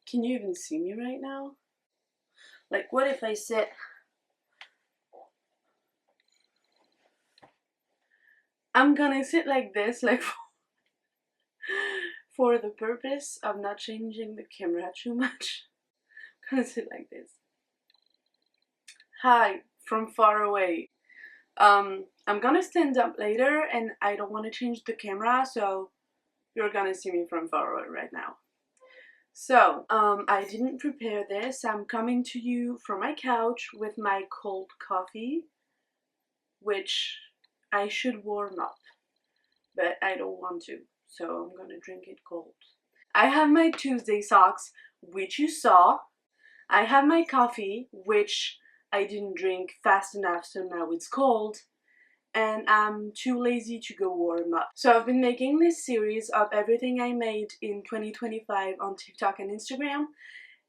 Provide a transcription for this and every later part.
Can you even see me right now? Like, what if I sit? I'm gonna sit like this, like for the purpose of not changing the camera too much. I'm gonna sit like this. Hi, from far away. I'm gonna stand up later and I don't want to change the camera, so you're gonna see me from far away right now. So, I didn't prepare this. I'm coming to you from my couch with my cold coffee, which I should warm up, but I don't want to, so I'm gonna drink it cold. I have my Tuesday socks, which you saw. I have my coffee, which I didn't drink fast enough, so now it's cold. And I'm too lazy to go warm up. So I've been making this series of everything I made in 2025 on TikTok and Instagram,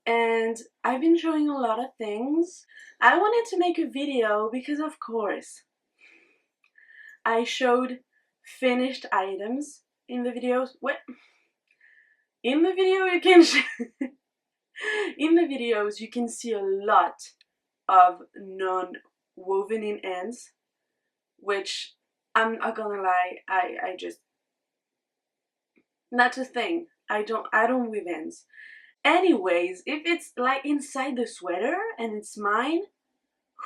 and I've been showing a lot of things. I wanted to make a video because, of course, I showed finished items in the videos. What? In the video you can in the videos you can see a lot of non-woven in ends, which I'm not gonna lie, I just, that's a thing. I don't weave ends. Anyways, if it's like inside the sweater and it's mine,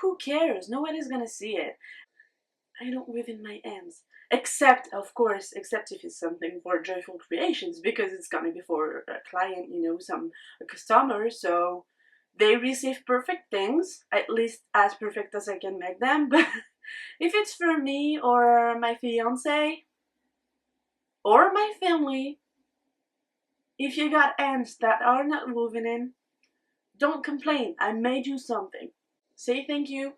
who cares? Nobody's gonna see it. I don't weave in my ends. Except, of course, except if it's something for Joyful Creations, because it's gonna be for a client, you know, a customer, so they receive perfect things, at least as perfect as I can make them. But if it's for me or my fiance or my family, if you got ends that are not woven in, don't complain. I made you something. Say thank you,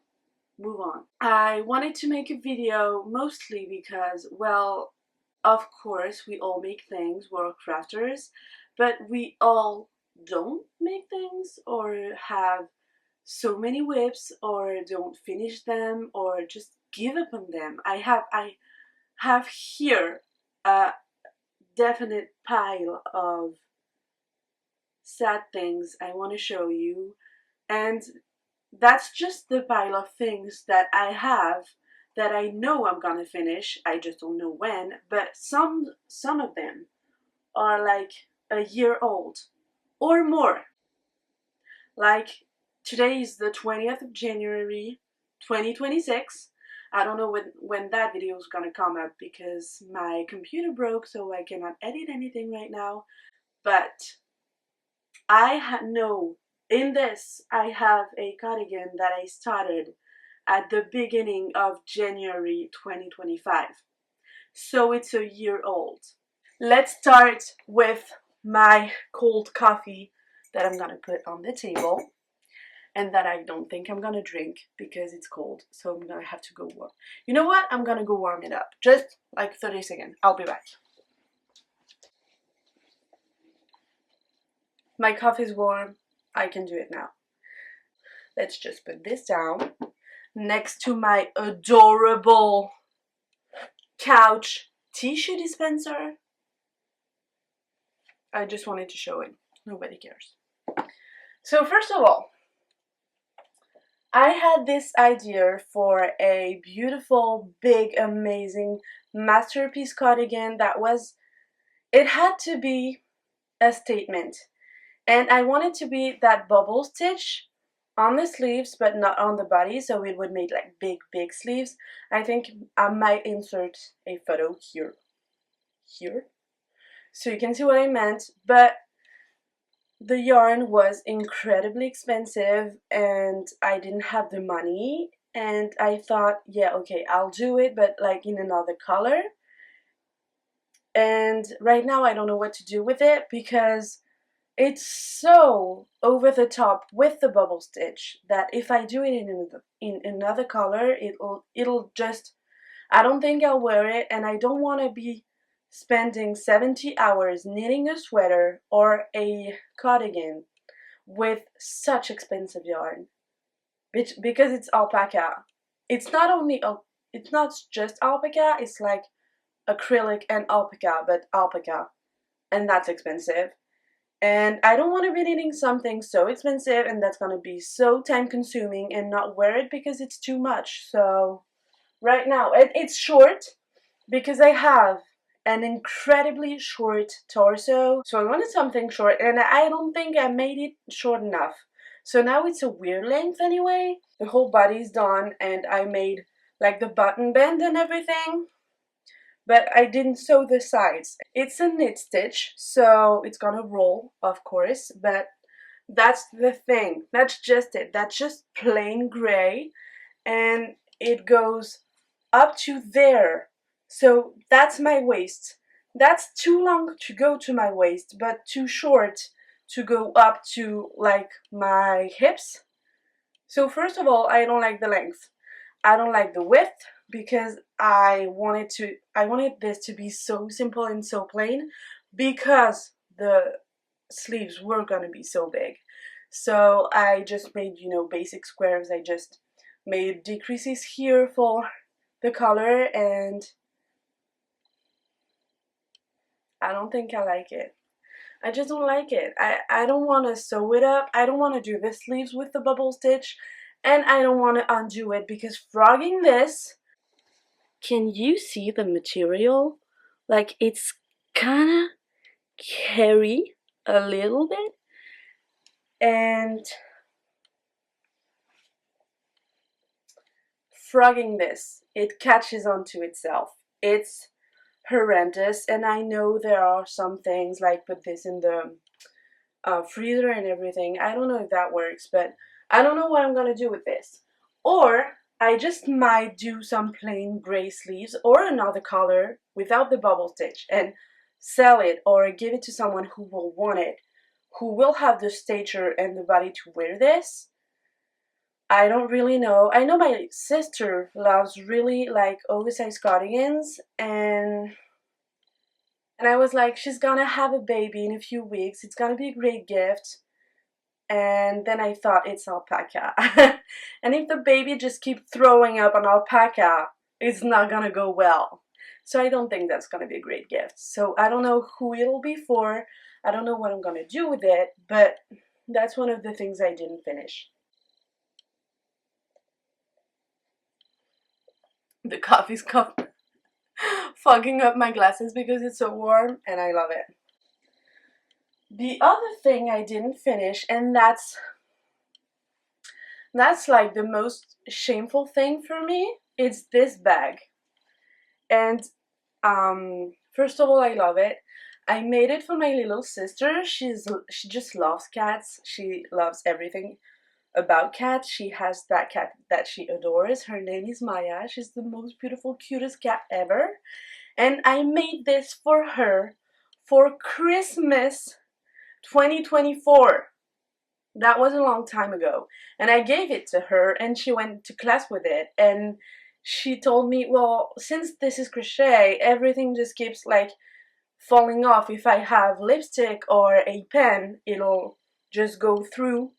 move on. I wanted to make a video mostly because, well, of course we all make things, we're crafters, but we all don't make things or have so many whips or don't finish them or just give up on them. I have here a definite pile of sad things I want to show you, and that's just the pile of things that I have that I know I'm gonna finish. I just don't know when, but some of them are like a year old or more. Like, today is the 20th of January 2026. I don't know when that video is gonna come up because my computer broke, so I cannot edit anything right now. But I know in this I have a cardigan that I started at the beginning of January 2025. So it's a year old. Let's start with my cold coffee that I'm gonna put on the table and that I don't think I'm gonna drink because it's cold, so I'm gonna have to go warm. You know what? I'm gonna go warm it up. Just like 30 seconds. I'll be back. My coffee's warm. I can do it now. Let's just put this down next to my adorable couch tissue dispenser. I just wanted to show it. Nobody cares. So first of all, I had this idea for a beautiful, big, amazing masterpiece cardigan that it had to be a statement. And I wanted to be that bubble stitch on the sleeves but not on the body, so it would make like big sleeves. I think I might insert a photo here so you can see what I meant, but the yarn was incredibly expensive and I didn't have the money, and I thought, yeah, okay, I'll do it, but like in another color. And right now I don't know what to do with it because it's so over the top with the bubble stitch that if I do it in another color, it'll just, I don't think I'll wear it, and I don't want to be spending 70 hours knitting a sweater or a cardigan with such expensive yarn. Because it's alpaca. It's not just alpaca, it's like acrylic and alpaca, but alpaca, and that's expensive. And I don't want to be needing something so expensive and that's gonna be so time consuming and not wear it because it's too much. So right now it's short because I have an incredibly short torso. So I wanted something short and I don't think I made it short enough. So now it's a weird length anyway. The whole body's done and I made like the button band and everything, but I didn't sew the sides. It's a knit stitch, so it's gonna roll, of course, but that's the thing. That's just it. That's just plain gray, and it goes up to there. So that's my waist. That's too long to go to my waist, but too short to go up to like my hips. So first of all, I don't like the length. I don't like the width because I wanted this to be so simple and so plain because the sleeves were gonna be so big. So I just made, you know, basic squares. I just made decreases here for the color, and I don't think I like it. I just don't like it. I don't want to sew it up. I don't want to do the sleeves with the bubble stitch, and I don't want to undo it because frogging this, can you see the material? Like it's kind of hairy a little bit, and frogging this, it catches onto itself. It's horrendous, and I know there are some things like put this in the freezer and everything. I don't know if that works, but I don't know what I'm gonna do with this. Or I just might do some plain gray sleeves or another color without the bubble stitch and sell it or give it to someone who will want it, who will have the stature and the body to wear this. I don't really know. I know my sister loves really like oversized cardigans, and I was like, she's gonna have a baby in a few weeks. It's gonna be a great gift. And then I thought it's alpaca. And if the baby just keeps throwing up on alpaca, it's not gonna go well. So I don't think that's gonna be a great gift. So I don't know who it'll be for. I don't know what I'm gonna do with it, but that's one of the things I didn't finish. The coffee's fogging up my glasses because it's so warm and I love it. The other thing I didn't finish, and that's like the most shameful thing for me, it's this bag. And first of all, I love it. I made it for my little sister. She just loves cats. She loves everything about cats. She has that cat that she adores. Her name is Maya. She's the most beautiful, cutest cat ever. And I made this for her for Christmas 2024. That was a long time ago. And I gave it to her and she went to class with it. And she told me, well, since this is crochet, everything just keeps like falling off. If I have lipstick or a pen, it'll just go through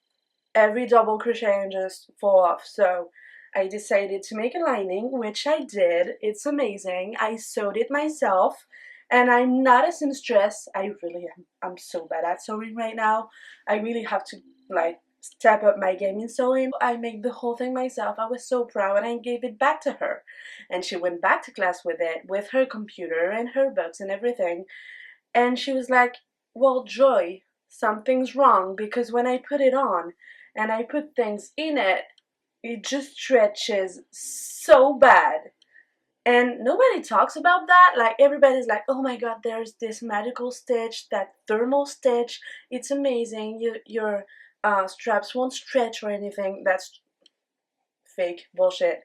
every double crochet and just fall off. So I decided to make a lining, which I did. It's amazing. I sewed it myself. And I'm not a seamstress. I really am. I'm so bad at sewing right now. I really have to like step up my game in sewing. I made the whole thing myself. I was so proud and I gave it back to her. And she went back to class with it, with her computer and her books and everything. And she was like, well, Joy, something's wrong because when I put it on and I put things in it, it just stretches so bad. And nobody talks about that. Like everybody's like, oh my god, there's this magical stitch, that thermal stitch. It's amazing. Your straps won't stretch or anything. That's fake bullshit.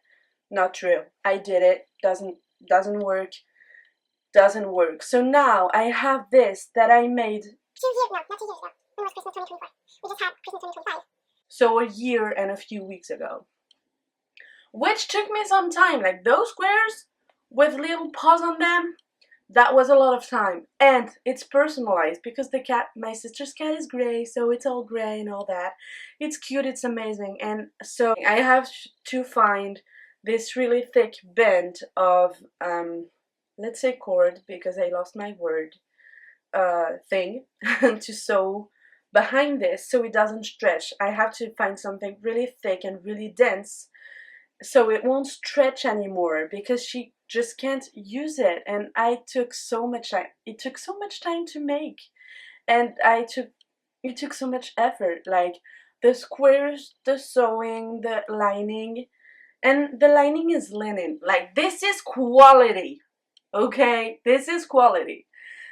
Not true. I did it. Doesn't work. Doesn't work. So now I have this that I made 2 years, no, not 2 years ago. When was Christmas 2024? We just had Christmas 2025. So a year and a few weeks ago. Which took me some time. Like those squares with little paws on them, that was a lot of time. And it's personalized because the cat, my sister's cat, is gray, so it's all gray and all that. It's cute, it's amazing. And so I have to find this really thick band of let's say cord, because I lost my word, thing to sew behind this so it doesn't stretch. I have to find something really thick and really dense so it won't stretch anymore because she just can't use it. And I took so much time. It took so much time to make, and it took so much effort. Like the squares, the sewing, the lining, and the lining is linen. Like this is quality. Okay, this is quality.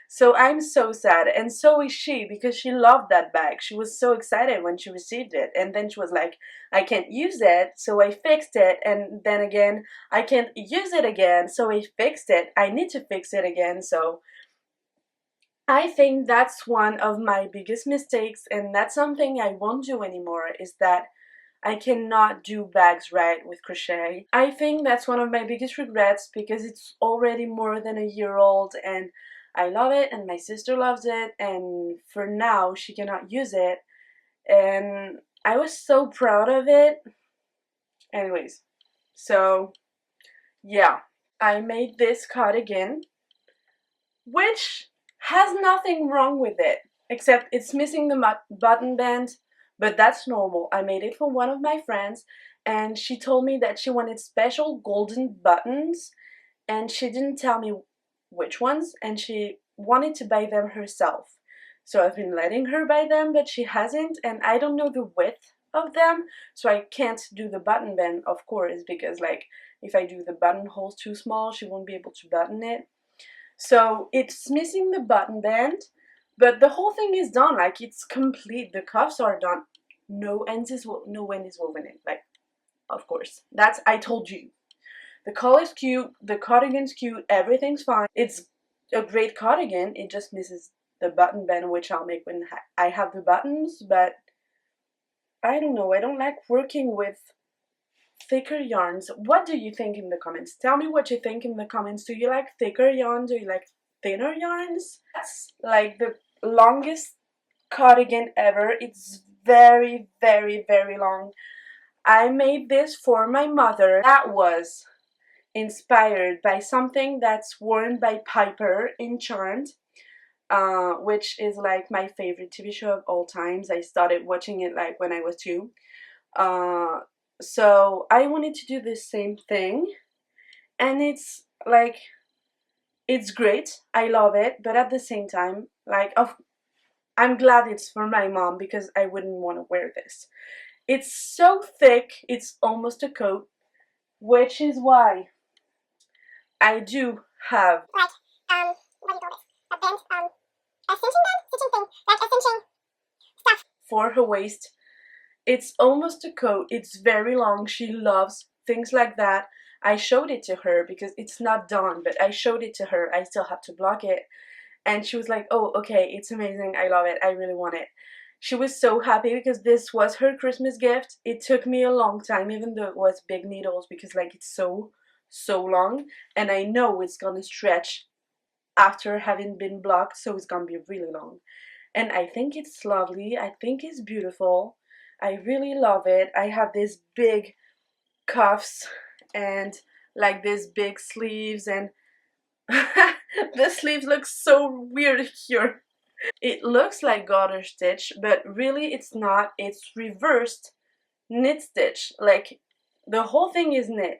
So I'm so sad, and so is she, because she loved that bag. She was so excited when she received it, and then she was like, I can't use it, so I fixed it, and then again, I can't use it again, so I fixed it. I need to fix it again, so I think that's one of my biggest mistakes, and that's something I won't do anymore, is that I cannot do bags right with crochet. I think that's one of my biggest regrets because it's already more than a year old and I love it and my sister loves it, and for now she cannot use it, and I was so proud of it. Anyways, so yeah, I made this cardigan, which has nothing wrong with it except it's missing the button band, but that's normal. I made it for one of my friends and she told me that she wanted special golden buttons, and she didn't tell me which ones, and she wanted to buy them herself. So I've been letting her buy them, but she hasn't, and I don't know the width of them, so I can't do the button band, of course, because like if I do the buttonholes too small, she won't be able to button it. So it's missing the button band, but the whole thing is done. Like it's complete. The cuffs are done. No end is woven in. Like, of course, that's, I told you. The color's cute. The cardigan's cute. Everything's fine. It's a great cardigan. It just misses the button band, which I'll make when I have the buttons. But I don't know. I don't like working with thicker yarns. What do you think in the comments? Tell me what you think in the comments. Do you like thicker yarns? Do you like thinner yarns? That's like the longest cardigan ever. It's very, very, very long. I made this for my mother. That was inspired by something that's worn by Piper in Charmed, which is like my favorite TV show of all times. I started watching it like when I was 2. Uh, so I wanted to do the same thing, and it's like, it's great. I love it, but at the same time, like, I'm glad it's for my mom because I wouldn't want to wear this. It's so thick, it's almost a coat, which is why I do have like what do you call this? A band a stitching thing, like a stitching stuff for her waist. It's almost a coat. It's very long. She loves things like that. I showed it to her because it's not done, but I showed it to her. I still have to block it. And she was like, oh, okay, it's amazing. I love it. I really want it. She was so happy because this was her Christmas gift. It took me a long time, even though it was big needles, because like it's so, so long. And I know it's gonna stretch after having been blocked, so it's gonna be really long. And I think it's lovely. I think it's beautiful. I really love it. I have these big cuffs and like these big sleeves, and the sleeves look so weird here. It looks like garter stitch, but really it's not. It's reversed knit stitch. Like the whole thing is knit.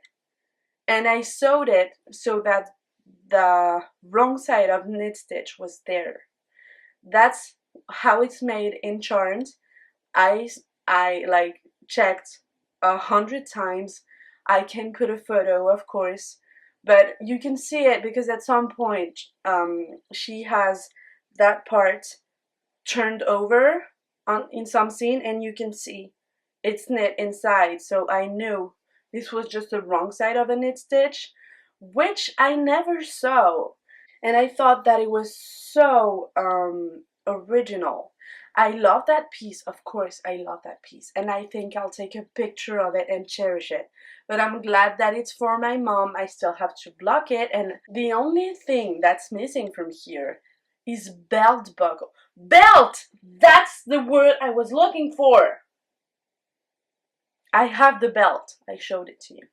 And I sewed it so that the wrong side of knit stitch was there. That's how it's made in Charmed. I I like checked 100 times. I can put a photo, of course, but you can see it because at some point she has that part turned over on in some scene, and you can see it's knit inside. So I knew this was just the wrong side of a knit stitch, which I never sew, and I thought that it was so original. I love that piece, of course I love that piece, and I think I'll take a picture of it and cherish it. But I'm glad that it's for my mom. I still have to block it, and the only thing that's missing from here is belt buckle. Belt! That's the word I was looking for! I have the belt. I showed it to you.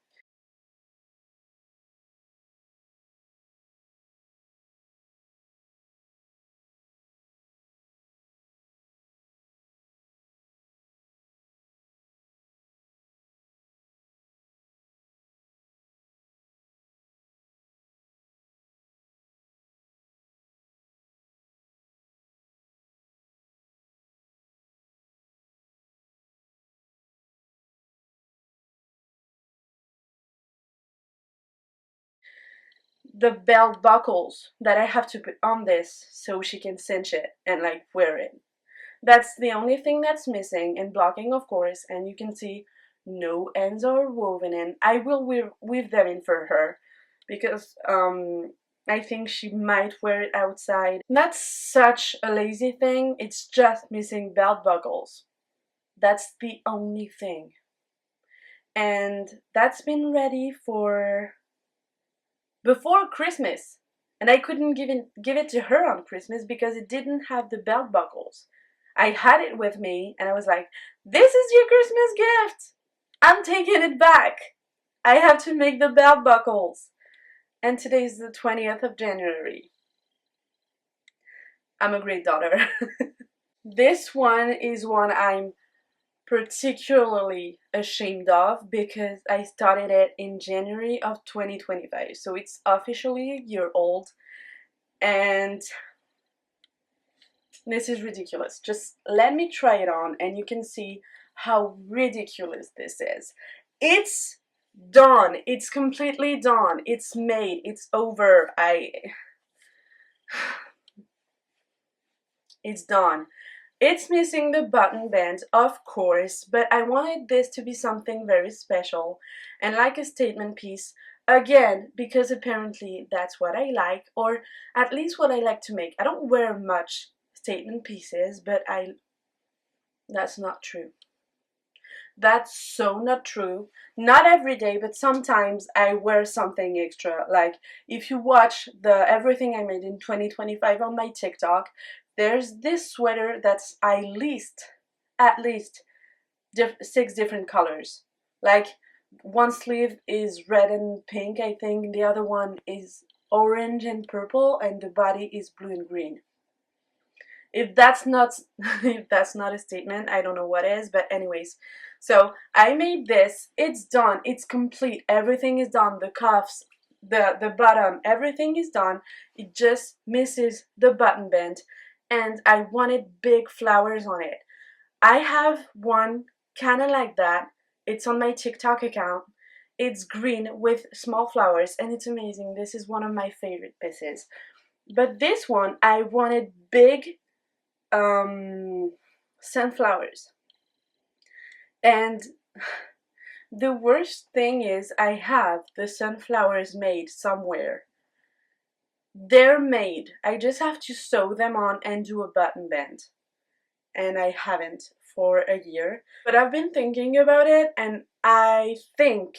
the belt buckles that I have to put on this so she can cinch it and like wear it. That's the only thing that's missing, and blocking of course, and you can see no ends are woven in. I will weave them in for her because I think she might wear it outside. That's such a lazy thing, it's just missing belt buckles. That's the only thing. And that's been ready for before Christmas. And I couldn't give it to her on Christmas because it didn't have the belt buckles. I had it with me and I was like, this is your Christmas gift! I'm taking it back! I have to make the belt buckles! And today's the 20th of January. I'm a great daughter. This one is one I'm particularly ashamed of because I started it in January of 2025, so it's officially a year old, and this is ridiculous. Just let me try it on and you can see how ridiculous this is. It's done. It's completely done. It's made. It's over. It's done. It's missing the button band, of course, but I wanted this to be something very special and like a statement piece, again, because apparently that's what I like, or at least what I like to make. I don't wear much statement pieces, but that's not true. That's so not true. Not every day, but sometimes I wear something extra. Like if you watch the everything I made in 2025 on my TikTok, there's this sweater that's at least 6 different colors. Like one sleeve is red and pink, I think. The other one is orange and purple, and the body is blue and green. If that's not if that's not a statement, I don't know what is. But anyways, so I made this. It's done. It's complete. Everything is done. The cuffs, the bottom, everything is done. It just misses the button band, and I wanted big flowers on it. I have one kind of like that. It's on my TikTok account. It's green with small flowers and it's amazing. This is one of my favorite pieces. But this one, I wanted big sunflowers. And the worst thing is I have the sunflowers made somewhere. They're made. I just have to sew them on and do a button band. And I haven't for a year. But I've been thinking about it and I think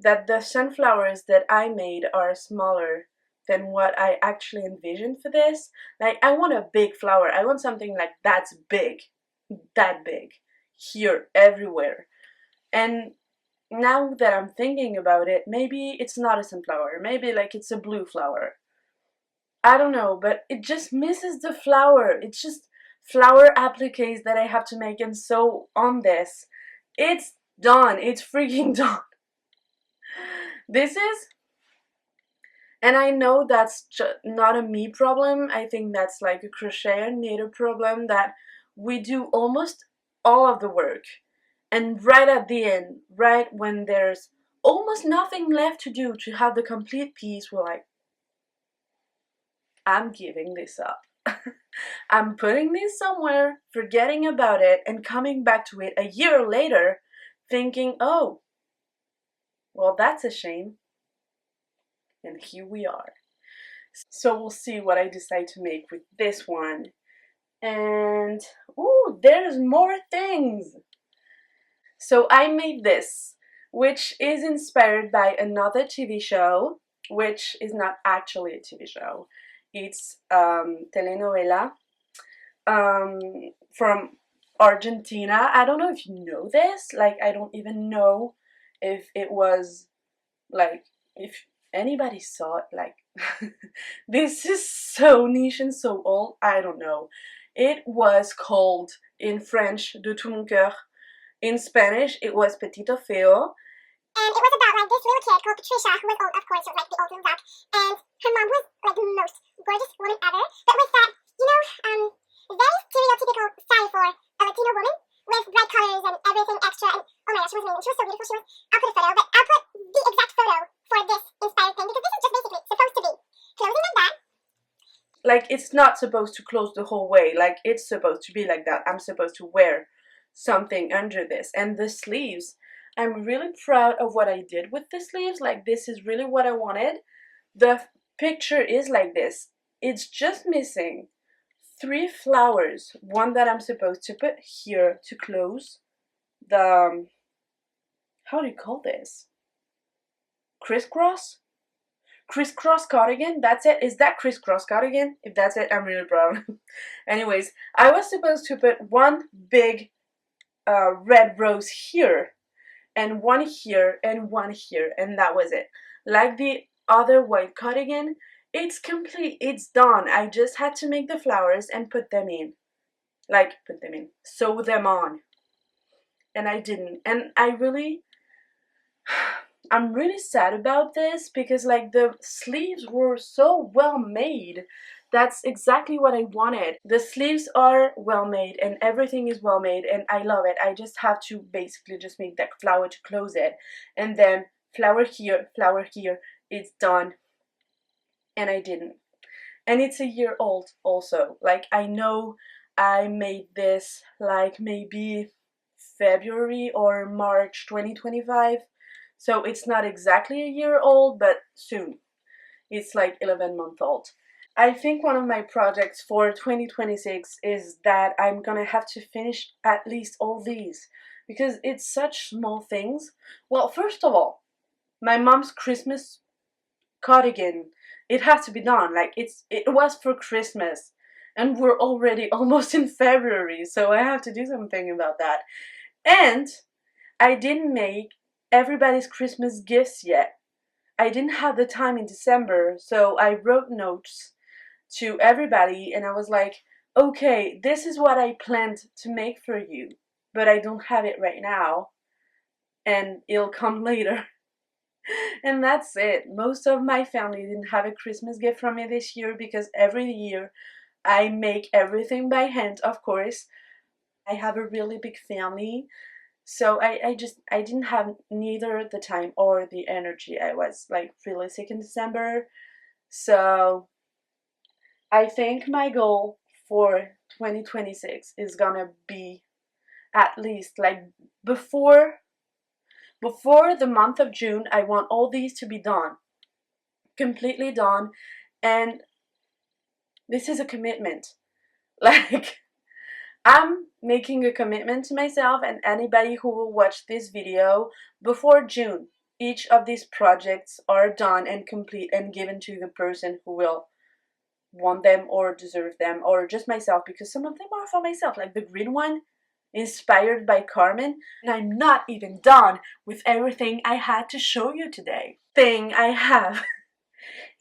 that the sunflowers that I made are smaller than what I actually envisioned for this. Like I want a big flower. I want something like that's big. That big. Here, everywhere. And now that I'm thinking about it, maybe it's not a sunflower. Maybe like it's a blue flower. I don't know, but it just misses the flower. It's just flower appliques that I have to make and sew on this. It's done. It's freaking done. This is, and I know that's not a me problem. I think that's like a crochet and knitting problem, that we do almost all of the work. And right at the end, right when there's almost nothing left to do to have the complete piece, we're like, I'm giving this up. I'm putting this somewhere, forgetting about it, and coming back to it a year later thinking, oh, well, that's a shame. And here we are. So we'll see what I decide to make with this one. And, ooh, there's more things. So I made this, which is inspired by another TV show, which is not actually a TV show. It's telenovela from Argentina. I don't know if you know this. Like, I don't even know if it was, like, if anybody saw it. Like, this is so niche and so old. I don't know. It was called, in French, De tout mon cœur. In Spanish, it was Petito Feo. And it was about like this little kid called Patricia, who was old, of course, was like the old duck. And her mom was like the most gorgeous woman ever. But with that, you know, very stereotypical style for a Latino woman, with bright colors and everything extra. And oh my gosh, she was amazing. She was so beautiful. I'll put a photo, but I'll put the exact photo for this inspired thing, because this is just basically supposed Like, it's not supposed to close the whole way. Like, it's supposed to be like that. I'm supposed to wear something under this. And the sleeves, I'm really proud of what I did with the sleeves. Like, this is really what I wanted. The picture is like this. It's just missing 3 flowers. One that I'm supposed to put here to close the, how do you call this? Crisscross? Crisscross cardigan? That's it? Is that crisscross cardigan? If that's it, I'm really proud. Anyways, I was supposed to put one big red rose here, and one here, and one here, and that was it. Like the other white cardigan, it's complete, it's done. I just had to make the flowers and put them in. Like, put them in. Sew them on. And I didn't. And I'm really sad about this because like the sleeves were so well made. That's exactly what I wanted. The sleeves are well made and everything is well made and I love it. I just have to basically just make that flower to close it. And then flower here, it's done. And I didn't. And it's a year old also. Like, I know I made this like maybe February or March 2025. So it's not exactly a year old, but soon. It's like 11-month old. I think one of my projects for 2026 is that I'm gonna have to finish at least all these because it's such small things. Well, first of all, my mom's Christmas cardigan, it has to be done. Like, it was for Christmas and we're already almost in February, so I have to do something about that. And I didn't make everybody's Christmas gifts yet. I didn't have the time in December, so I wrote notes to everybody and I was like, okay, this is what I planned to make for you, but I don't have it right now and it'll come later. And that's it. Most of my family didn't have a Christmas gift from me this year because every year I make everything by hand, of course. I have a really big family, so I didn't have neither the time or the energy. I was like really sick in December. So I think my goal for 2026 is gonna be at least like before the month of June, I want all these to be done. Completely done. And this is a commitment. Like, I'm making a commitment to myself and anybody who will watch this video before June. Each of these projects are done and complete and given to the person who will want them or deserve them, or just myself, because some of them are for myself, like the green one, inspired by Carmen. And I'm not even done with everything I had to show you today. Thing I have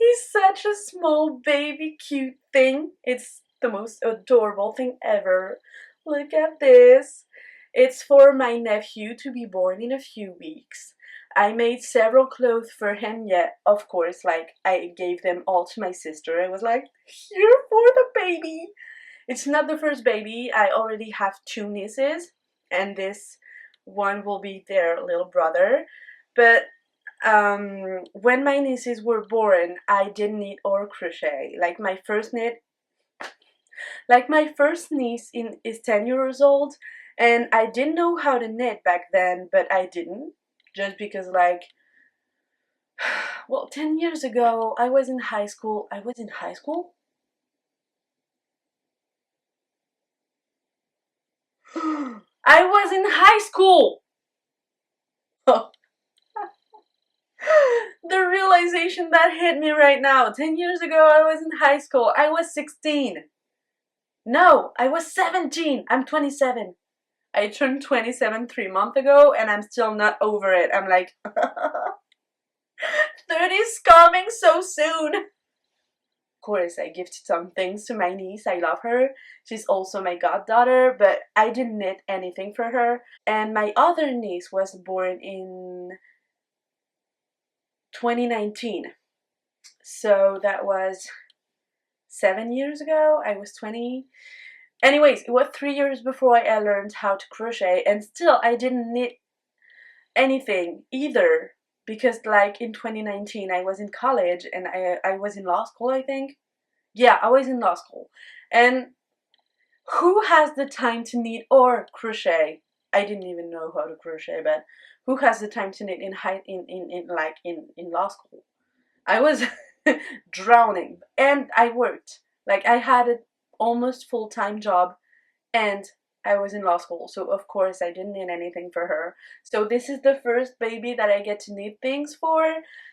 is such a small baby cute thing. It's the most adorable thing ever. Look at this. It's for my nephew to be born in a few weeks. I made several clothes for him, yet of course, like, I gave them all to my sister. I was like, here for the baby. It's not the first baby. I already have 2 nieces and this one will be their little brother. But when my nieces were born, I didn't knit or crochet. Like, my first niece is 10 years old and I didn't know how to knit back then, but I didn't. Just because, like, well, 10 years ago, I was in high school. I was in high school? I was in high school! The realization that hit me right now. 10 years ago, I was in high school. I was 16. No, I was 17. I'm 27. I turned 27 3 months ago and I'm still not over it. I'm like, 30's coming so soon. Of course, I gifted some things to my niece. I love her. She's also my goddaughter, but I didn't knit anything for her. And my other niece was born in 2019. So that was 7 years ago. I was 20. Anyways, it was 3 years before I learned how to crochet, and still I didn't knit anything either, because like in 2019 I was in college and I was in law school, I think. Yeah, I was in law school. And who has the time to knit or crochet? I didn't even know how to crochet, but who has the time to knit in high in law school? I was drowning, and I worked. Like I had an almost full-time job, and I was in law school, so of course I didn't need anything for her. So this is the first baby that I get to knit things for,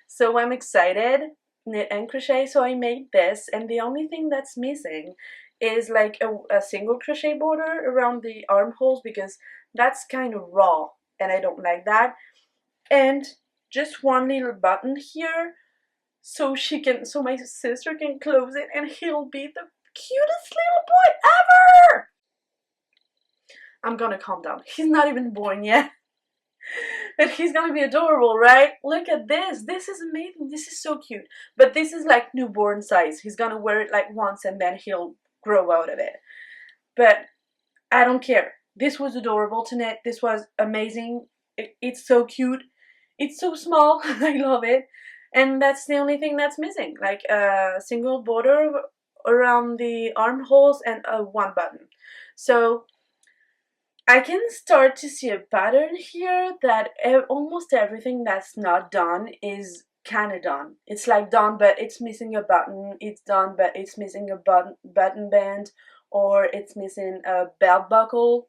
so I'm excited. Knit and crochet, so I made this, and the only thing that's missing is like a single crochet border around the armholes, because that's kind of raw and I don't like that, and just one little button here so my sister can close it and he'll be the cutest little boy ever. I'm gonna calm down. He's not even born yet. But he's gonna be adorable, right? Look at this. This is amazing. This is so cute. But this is like newborn size. He's gonna wear it like once and then he'll grow out of it. But I don't care. This was adorable to knit. This was amazing. It's so cute. It's so small. I love it. And that's the only thing that's missing. Like a single border around the armholes and one button. So I can start to see a pattern here that almost everything that's not done is kind of done. It's like done, but it's missing a button. It's done, but it's missing a button band, or it's missing a belt buckle.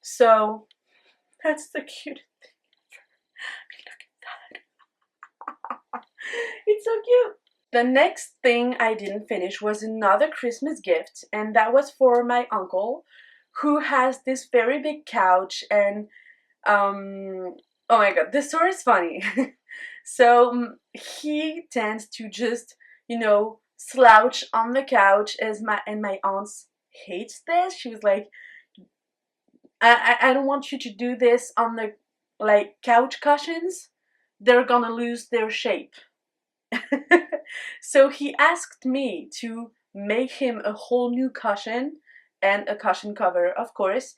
So that's the cute thing. Look at that. It's so cute. The next thing I didn't finish was another Christmas gift, and that was for my uncle, who has this very big couch. And oh my god, this story is funny. So he tends to just, slouch on the couch, as my aunt hates this. She was like, I don't want you to do this on the like couch cushions. They're gonna lose their shape. So he asked me to make him a whole new cushion and a cushion cover, of course,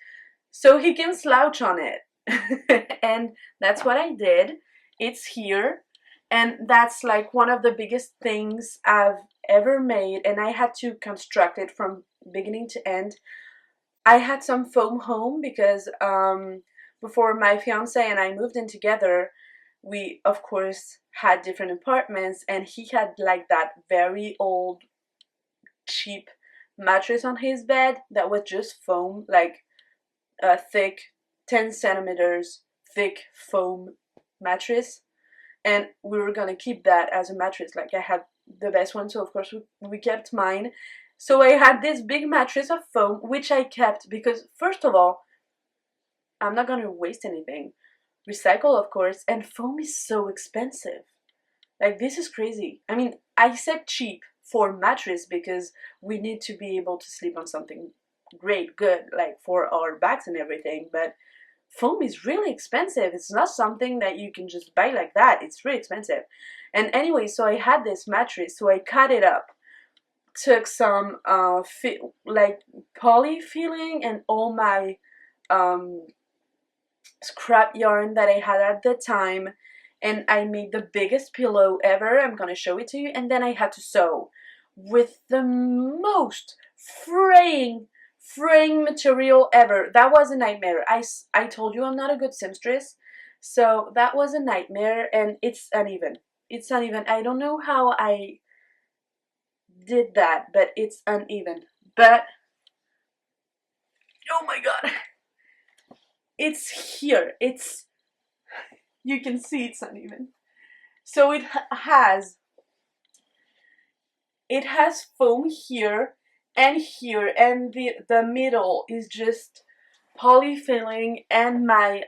so he can slouch on it. And that's what I did. It's here, and that's like one of the biggest things I've ever made, and I had to construct it from beginning to end. I had some foam home because before my fiance and I moved in together, we of course had different apartments, and he had like that very old cheap mattress on his bed that was just foam, like a thick 10 centimeters thick foam mattress, and we were gonna keep that as a mattress. Like I had the best one, so of course we kept mine. So I had this big mattress of foam, which I kept because, first of all, I'm not gonna waste anything. Recycle, of course, and foam is so expensive. Like, this is crazy. I mean, I said cheap for mattress because we need to be able to sleep on something great, good, like for our backs and everything, but foam is really expensive. It's not something that you can just buy like that. It's really expensive. And anyway, so I had this mattress, so I cut it up, took some like poly feeling and all my scrap yarn that I had at the time, and I made the biggest pillow ever. I'm gonna show it to you. And then I had to sew with the most fraying material ever. That was a nightmare. I told you I'm not a good seamstress, so that was a nightmare, and it's uneven. It's uneven. I don't know how I did that, but it's uneven. But oh my god, it's here. You can see it's uneven. So it has foam here and here, and the middle is just polyfilling and my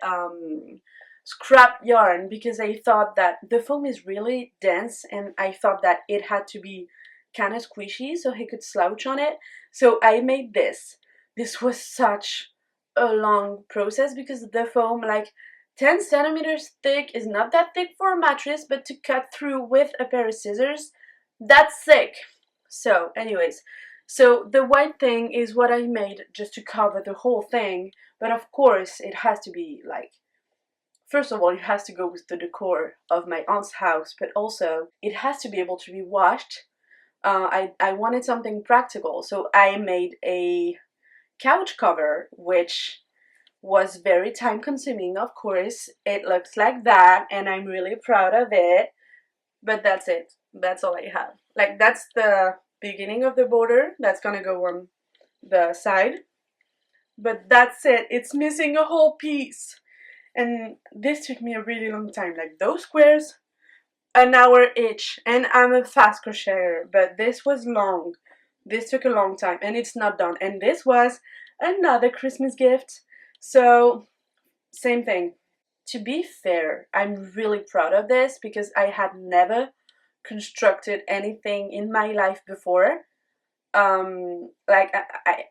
scrap yarn, because I thought that the foam is really dense and I thought that it had to be kind of squishy so he could slouch on it. So I made this. This was such a long process because the foam, like 10 centimeters thick, is not that thick for a mattress, but to cut through with a pair of scissors, that's thick. So anyways, so the white thing is what I made just to cover the whole thing, but of course it has to be like, first of all, it has to go with the decor of my aunt's house, but also it has to be able to be washed I wanted something practical, so I made a couch cover, which was very time consuming, of course. It looks like that, and I'm really proud of it. But that's it. That's all I have. Like, that's the beginning of the border. That's gonna go on the side. But that's it. It's missing a whole piece. And this took me a really long time. Like, those squares, an hour each. And I'm a fast crocheter, but this was long. This took a long time, and it's not done. And this was another Christmas gift. So, same thing. To be fair, I'm really proud of this because I had never constructed anything in my life before. Like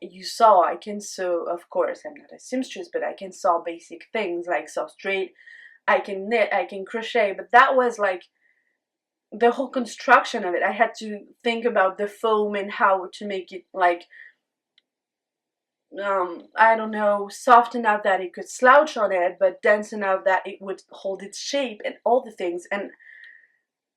you saw, I can sew. Of course, I'm not a seamstress, but I can sew basic things like sew straight. I can knit, I can crochet, but that was like the whole construction of it. I had to think about the foam and how to make it like I don't know, soft enough that it could slouch on it, but dense enough that it would hold its shape and all the things. And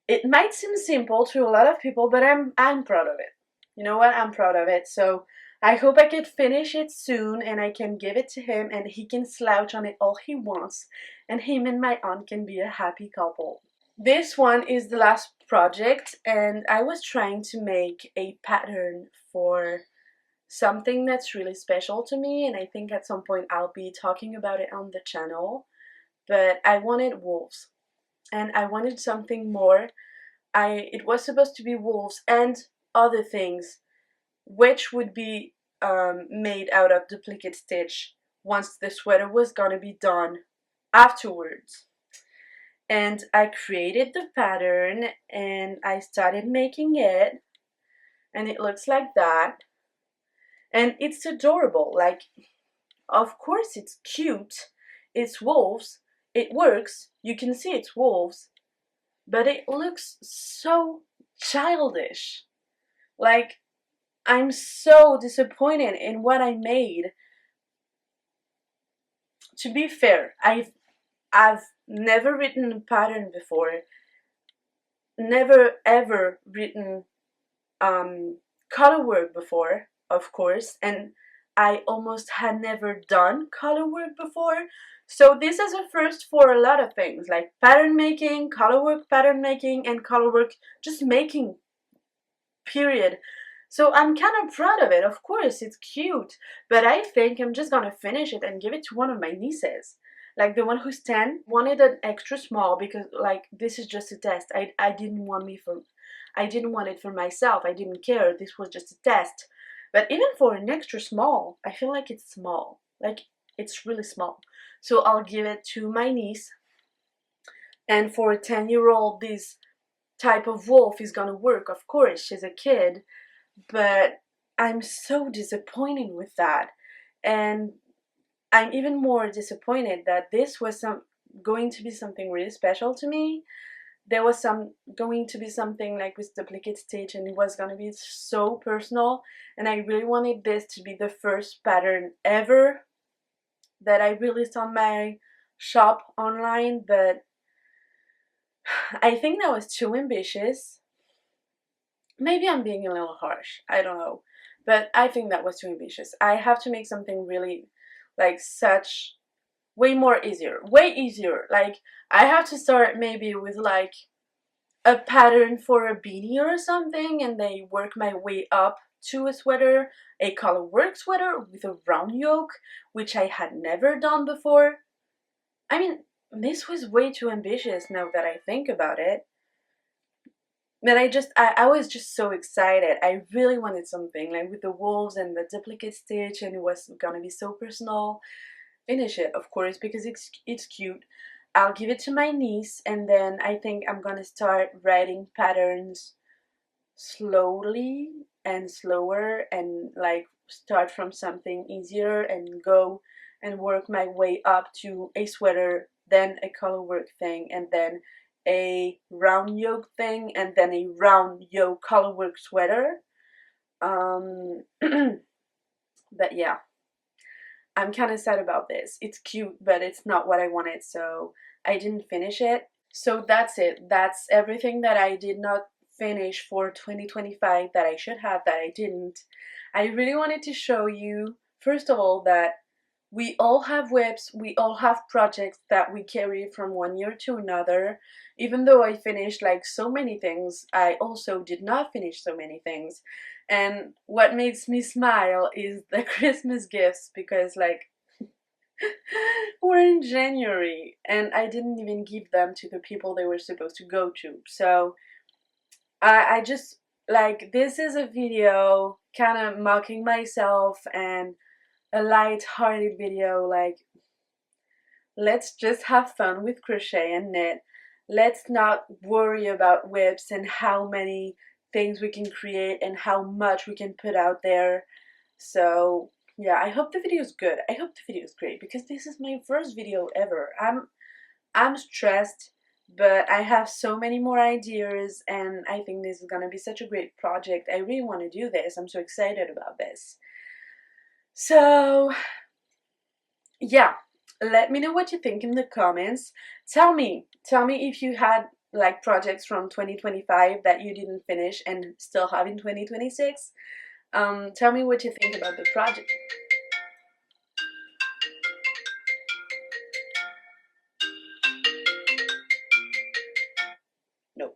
it might seem simple to a lot of people, but I'm proud of it. You know what? I'm proud of it. So I hope I can finish it soon and I can give it to him and he can slouch on it all he wants, and him and my aunt can be a happy couple. This one is the last project, and I was trying to make a pattern for something that's really special to me, and I think at some point I'll be talking about it on the channel. But I wanted wolves, and I wanted something more. It was supposed to be wolves and other things, which would be made out of duplicate stitch once the sweater was gonna be done afterwards. And I created the pattern and I started making it, and it looks like that. And it's adorable. Like, of course it's cute. It's wolves. It works. You can see it's wolves. But it looks so childish. Like, I'm so disappointed in what I made. To be fair, I've never written a pattern before. Never ever written color work before, of course, and I almost had never done color work before. So this is a first for a lot of things, like pattern making, color work pattern making, and color work just making, period. So I'm kind of proud of it. Of course, it's cute, but I think I'm just gonna finish it and give it to one of my nieces. Like the one who's 10 wanted an extra small because like this is just a test. I didn't want it for myself. I didn't care. This was just a test. But even for an extra small, I feel like it's small. Like it's really small. So I'll give it to my niece. And for a 10-year-old, this type of wolf is gonna work. Of course, she's a kid, but I'm so disappointed with that. And I'm even more disappointed that this was going to be something really special to me. There was going to be something like with duplicate stitch, and it was going to be so personal, and I really wanted this to be the first pattern ever that I released on my shop online, but I think that was too ambitious. Maybe I'm being a little harsh, I don't know, but I think that was too ambitious. I have to make something really like such way easier. Like I have to start maybe with like a pattern for a beanie or something, and then work my way up to a sweater, a color work sweater with a round yoke, which I had never done before. I mean, this was way too ambitious now that I think about it. But I was just so excited. I really wanted something like with the wolves and the duplicate stitch, and it was gonna be so personal. Finish it, of course, because it's cute. I'll give it to my niece, and then I think I'm gonna start writing patterns slowly and slower, and like start from something easier and go and work my way up to a sweater, then a color work thing, and then a round yoke thing, and then a round yoke color work sweater. But yeah, I'm kind of sad about this. It's cute, but it's not what I wanted, so I didn't finish it. So that's it. That's everything that I did not finish for 2025 that I should have that I didn't. I really wanted to show you, first of all, that we all have WIPs, we all have projects that we carry from one year to another. Even though I finished like so many things, I also did not finish so many things. And what makes me smile is the Christmas gifts, because like we're in January and I didn't even give them to the people they were supposed to go to. So I just, like, this is a video kind of mocking myself and a light-hearted video. Like, let's just have fun with crochet and knit. Let's not worry about WIPs and how many things we can create and how much we can put out there. So yeah, I hope the video is good. I hope the video is great, because this is my first video ever. I'm stressed, but I have so many more ideas and I think this is gonna be such a great project. I really want to do this. I'm so excited about this. So yeah, let me know what you think in the comments. Tell me if you had like projects from 2025 that you didn't finish and still have in 2026. Tell me what you think about the project. No,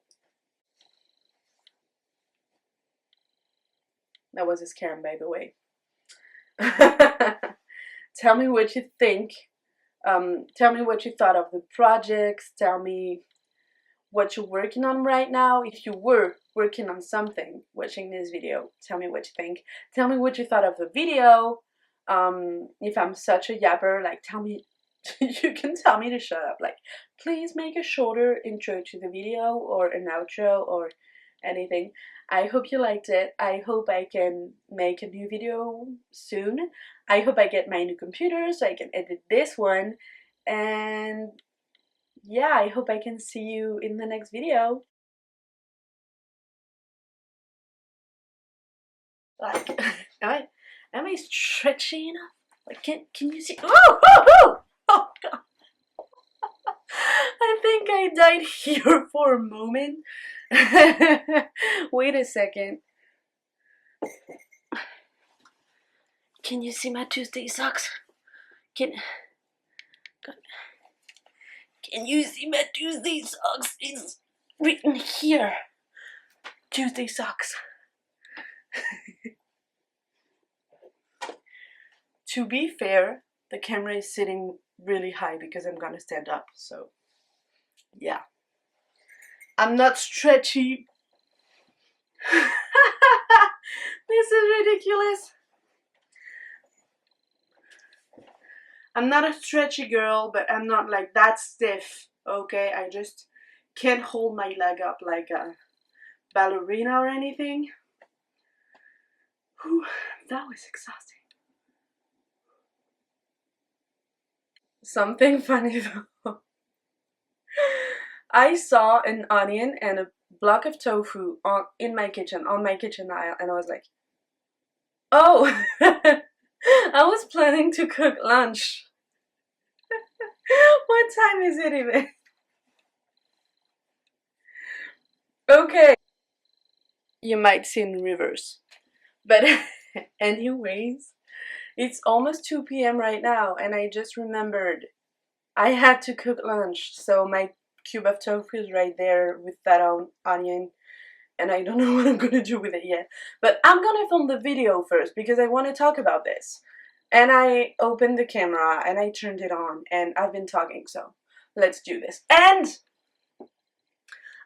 that was a scam, by the way. Tell me what you think. Tell me what you thought of the projects. Tell me what you're working on right now. If you were working on something watching this video, tell me what you think. Tell me what you thought of the video. If I'm such a yapper, like, tell me, you can tell me to shut up. Like, please make a shorter intro to the video or an outro or anything. I hope you liked it. I hope I can make a new video soon. I hope I get my new computer so I can edit this one. And yeah, I hope I can see you in the next video. Like, am I stretchy enough? Like, can you see? Oh God. I think I died here for a moment. Wait a second. Can you see my Tuesday socks? Can you see my Tuesday socks? It's written here. Tuesday socks. To be fair, the camera is sitting really high because I'm gonna stand up, so yeah. I'm not stretchy. This is ridiculous. I'm not a stretchy girl, but I'm not like that stiff, okay? I just can't hold my leg up like a ballerina or anything. Whew, that was exhausting. Something funny though. I saw an onion and a block of tofu on my kitchen aisle, and I was like, oh, I was planning to cook lunch. What time is it even? Okay, you might see in reverse, but anyways, it's almost 2 p.m. right now, and I just remembered I had to cook lunch, so my cube of tofu is right there with that onion, and I don't know what I'm gonna do with it yet. But I'm gonna film the video first because I want to talk about this. And I opened the camera and I turned it on and I've been talking, so let's do this. And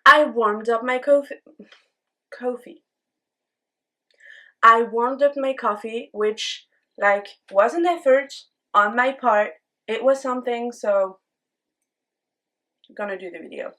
I warmed up my coffee. I warmed up my coffee, which like was an effort on my part. It was something, so I'm gonna do the video.